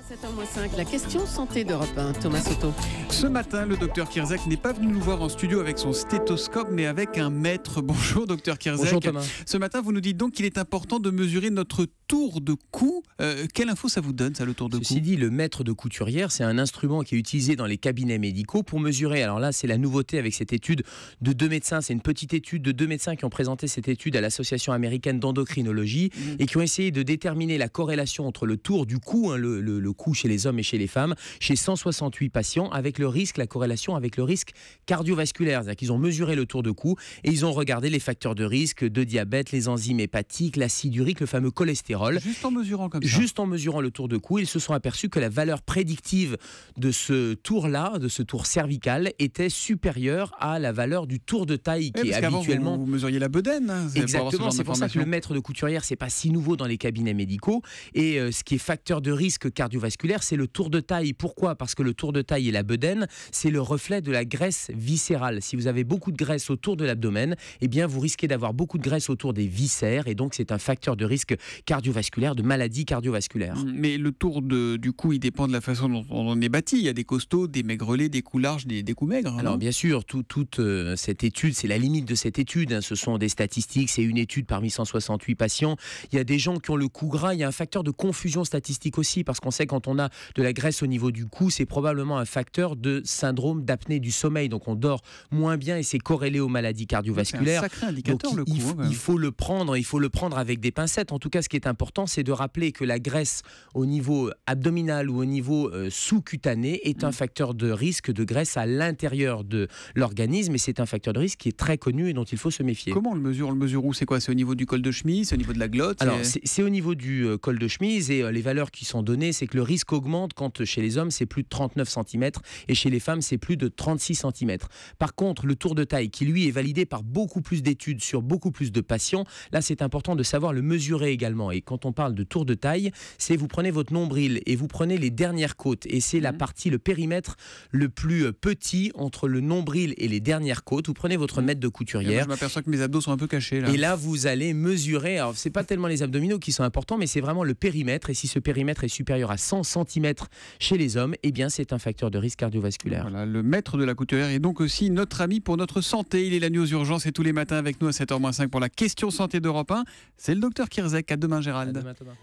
7h05, la question santé d'Europe 1, Thomas Soto. Ce matin, le docteur Kierzek n'est pas venu nous voir en studio avec son stéthoscope, mais avec un mètre. Bonjour, docteur Kierzek. Bonjour, Thomas. Ce matin, vous nous dites donc qu'il est important de mesurer notre tour de cou. Quelle info ça vous donne, ça, le tour de cou? Ceci dit, le mètre de couturière, c'est un instrument qui est utilisé dans les cabinets médicaux pour mesurer. Alors là, c'est la nouveauté avec cette étude de 2 médecins. C'est une petite étude de 2 médecins qui ont présenté cette étude à l'Association américaine d'endocrinologie et qui ont essayé de déterminer la corrélation entre le tour du cou, le cou chez les hommes et chez les femmes, chez 168 patients, avec la corrélation avec le risque cardiovasculaire. C'est-à-dire qu'ils ont mesuré le tour de cou et ils ont regardé les facteurs de risque de diabète, les enzymes hépatiques, l'acide urique, le fameux cholestérol. Juste en mesurant comme ça. Juste en mesurant le tour de cou, ils se sont aperçus que la valeur prédictive de ce tour-là, de ce tour cervical, était supérieure à la valeur du tour de taille qui est habituellement. Vous mesuriez la bedaine. Exactement, c'est pour ça que le mètre de couturière, c'est pas si nouveau dans les cabinets médicaux. Et ce qui est facteur de risque cardiovasculaire, c'est le tour de taille. Pourquoi ? Parce que le tour de taille et la bedaine, c'est le reflet de la graisse viscérale. Si vous avez beaucoup de graisse autour de l'abdomen, eh bien vous risquez d'avoir beaucoup de graisse autour des viscères, et donc c'est un facteur de risque cardiovasculaire, de maladie cardiovasculaire. Mais le tour du cou, il dépend de la façon dont on est bâti. Il y a des costauds, des maigrelet, des coups larges, des coups maigres. Alors bien sûr, toute cette étude, c'est la limite de cette étude, hein. Ce sont des statistiques, c'est une étude parmi 168 patients. Il y a des gens qui ont le cou gras, il y a un facteur de confusion statistique aussi, parce qu'on sait quand on a de la graisse au niveau du cou, c'est probablement un facteur de syndrome d'apnée du sommeil, donc on dort moins bien et c'est corrélé aux maladies cardiovasculaires. C'est un sacré indicateur, donc, le cou. Il faut le prendre avec des pincettes. En tout cas, ce qui est important, c'est de rappeler que la graisse au niveau abdominal ou au niveau sous-cutané est un facteur de risque de graisse à l'intérieur de l'organisme, et c'est un facteur de risque qui est très connu et dont il faut se méfier. Comment on le mesure? On le mesure où? C'est quoi? C'est au niveau du col de chemise? C'est au niveau de la glotte? Alors, c'est au niveau du col de chemise, et les valeurs qui sont données, c'est que le risque augmente quand chez les hommes, c'est plus de 39 cm et chez les femmes, c'est plus de 36 cm. Par contre, le tour de taille, qui lui est validé par beaucoup plus d'études sur beaucoup plus de patients, là, c'est important de savoir le mesurer également. Et quand on parle de tour de taille, c'est vous prenez votre nombril et vous prenez les dernières côtes, et c'est la partie, le périmètre le plus petit entre le nombril et les dernières côtes. Vous prenez votre mètre de couturière. Je m'aperçois que mes abdos sont un peu cachés là. Et là, vous allez mesurer. Alors, c'est pas tellement les abdominaux qui sont importants, mais c'est vraiment le périmètre. Et si ce périmètre est supérieur à 100 cm chez les hommes, eh bien, c'est un facteur de risque cardiovasculaire. Voilà, le maître de la couturière est donc aussi notre ami pour notre santé. Il est la nuit aux urgences et tous les matins avec nous à 7h-5 pour la question santé d'Europe 1. C'est le docteur Kierzek. À demain, Gérald. À demain, Thomas.